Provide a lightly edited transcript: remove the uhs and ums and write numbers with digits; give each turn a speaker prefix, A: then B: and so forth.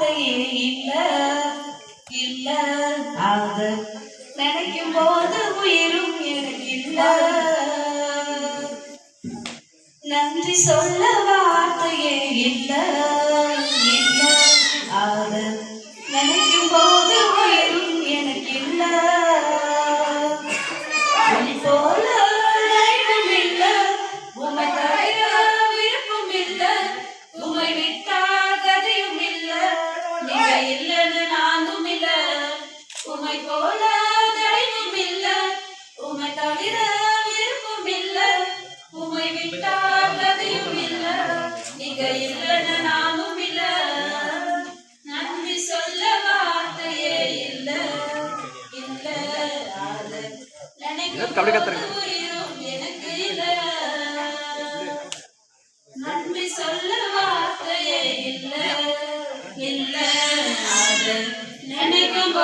A: வார்த்தையே இல்ல இல்ல அத நினைக்கும் போது உயிரும் எனக்கு இல்ல நன்றி சொல்ல வார்த்தையே இல்ல இல்ல அத நினைக்கும் போது உயிரும் எனக்கு இல்ல உன்னை போல தெய்வம் இல்ல உம்மை தவிர விருப்பம் இல்ல உம்மை விட்டால் கதையும் இல்ல நீங்க இல்லைன்னு நானும் இல்ல உம்மை போல தெய்வம் இல்ல உம்மை தவிர விருப்பம் இல்ல உம்மை விட்டால் கதையும் இல்ல நீங்க இல்லைன்னு நானும் இல்ல நன்றி சொல்ல வார்த்தையே இல்ல இல்ல அத நினைக்கும் உயிரும் எனக்கு இல்ல நன்றி சொல்ல வார்த்தையே இல்ல இல்ல அத நினைக்கும்